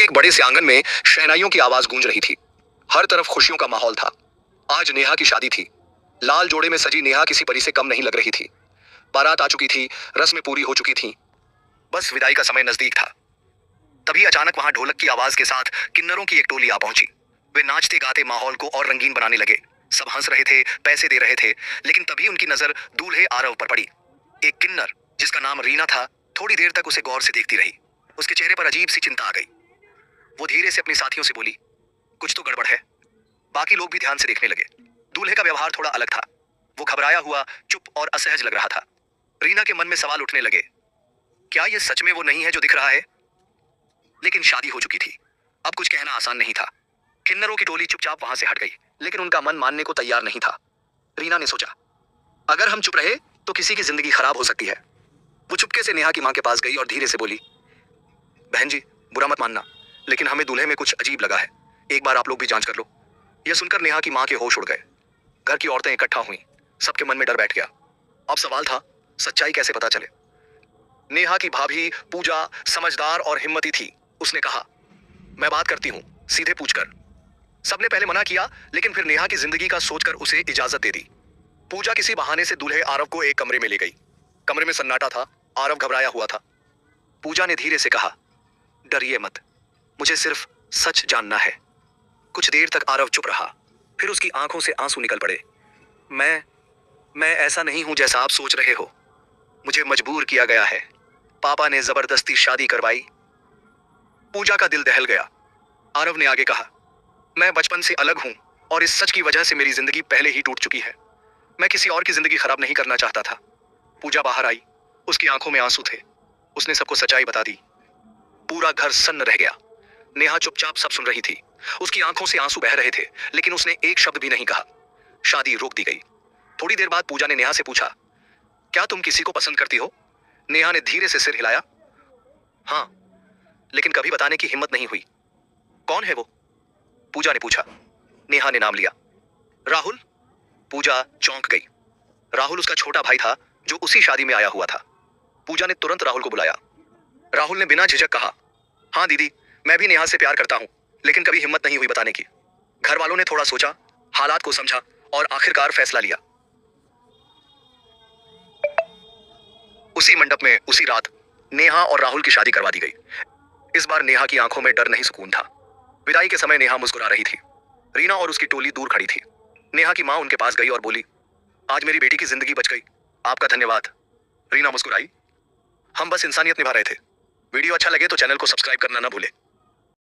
के एक बड़े से आंगन में शहनाइयों की आवाज गूंज रही थी। हर तरफ खुशियों का माहौल था। आज नेहा की शादी थी। लाल जोड़े में सजी नेहा किसी परी से कम नहीं लग रही थी। बारात आ चुकी थी, रस्में पूरी हो चुकी थीं। बस विदाई का समय नजदीक था। तभी अचानक वहां ढोलक की आवाज के साथ किन्नरों की एक टोली आ पहुंची। वे नाचते गाते माहौल को और रंगीन बनाने लगे। सब हंस रहे थे, पैसे दे रहे थे, लेकिन तभी उनकी नजर दूल्हे आरव पर पड़ी। एक किन्नर जिसका नाम रीना था, थोड़ी देर तक उसे गौर से देखती रही। उसके चेहरे पर अजीब सी चिंता आ गई। वो धीरे से अपने साथियों से बोली, कुछ तो गड़बड़ है। बाकी लोग भी ध्यान से देखने लगे। दूल्हे का व्यवहार थोड़ा अलग था। वो घबराया हुआ, चुप और असहज लग रहा था। रीना के मन में सवाल उठने लगे, क्या ये सच में वो नहीं है जो दिख रहा है? लेकिन शादी हो चुकी थी, अब कुछ कहना आसान नहीं था। किन्नरों की टोली चुपचाप वहां से हट गई, लेकिन उनका मन मानने को तैयार नहीं था। रीना ने सोचा, अगर हम चुप रहे तो किसी की जिंदगी खराब हो सकती है। वो चुपके से नेहा की मां के पास गई और धीरे से बोली, बहन जी, बुरा मत मानना, लेकिन हमें दूल्हे में कुछ अजीब लगा है। एक बार आप लोग भी जांच कर लो। यह सुनकर नेहा की मां के होश उड़ गए। घर की औरतें इकट्ठा हुईं। सबके मन में डर बैठ गया। अब सवाल था, सच्चाई कैसे पता चले? नेहा की भाभी पूजा समझदार और हिम्मती थी। उसने कहा, मैं बात करती हूँ, सीधे पूछकर। सबने पहले मना किया, लेकिन फिर नेहा की जिंदगी का सोचकर उसे इजाजत दे दी। पूजा किसी बहाने से दूल्हे आरव को एक कमरे में ले गई। कमरे में सन्नाटा था। आरव घबराया हुआ था। पूजा ने धीरे से कहा, डरिए मत, मुझे सिर्फ सच जानना है। कुछ देर तक आरव चुप रहा। फिर उसकी आंखों से आंसू निकल पड़े। मैं ऐसा नहीं हूं जैसा आप सोच रहे हो। मुझे मजबूर किया गया है। पापा ने जबरदस्ती शादी करवाई। पूजा का दिल दहल गया। आरव ने आगे कहा, मैं बचपन से अलग हूं और इस सच की वजह से मेरी जिंदगी पहले ही टूट चुकी है। मैं किसी और की जिंदगी खराब नहीं करना चाहता था। पूजा बाहर आई। उसकी आंखों में आंसू थे। उसने सबको सच्चाई बता दी। पूरा घर सन्न रह गया। नेहा चुपचाप सब सुन रही थी। उसकी आंखों से आंसू बह रहे थे, लेकिन उसने एक शब्द भी नहीं कहा। शादी रोक दी गई। थोड़ी देर बाद पूजा ने नेहा से पूछा, क्या तुम किसी को पसंद करती हो? नेहा ने धीरे से सिर हिलाया। हाँ, लेकिन कभी बताने की हिम्मत नहीं हुई। कौन है वो? पूजा ने पूछा। नेहा ने नाम लिया। राहुल। पूजा चौंक गई। राहुल उसका छोटा भाई था जो उसी शादी में आया हुआ था। पूजा ने तुरंत राहुल को बुलाया। राहुल ने बिना झिझक कहा, हाँ दीदी, मैं भी नेहा से प्यार करता हूं, लेकिन कभी हिम्मत नहीं हुई बताने की। घर वालों ने थोड़ा सोचा, हालात को समझा और आखिरकार फैसला लिया। उसी मंडप में उसी रात नेहा और राहुल की शादी करवा दी गई। इस बार नेहा की आंखों में डर नहीं सुकून था। विदाई के समय नेहा मुस्कुरा रही थी। रीना और उसकी टोली दूर खड़ी थी। नेहा की मां उनके पास गई और बोली, आज मेरी बेटी की जिंदगी बच गई, आपका धन्यवाद। रीना मुस्कुराई। हम बस इंसानियत निभा रहे थे। वीडियो अच्छा लगे तो चैनल को सब्सक्राइब करना ना भूले।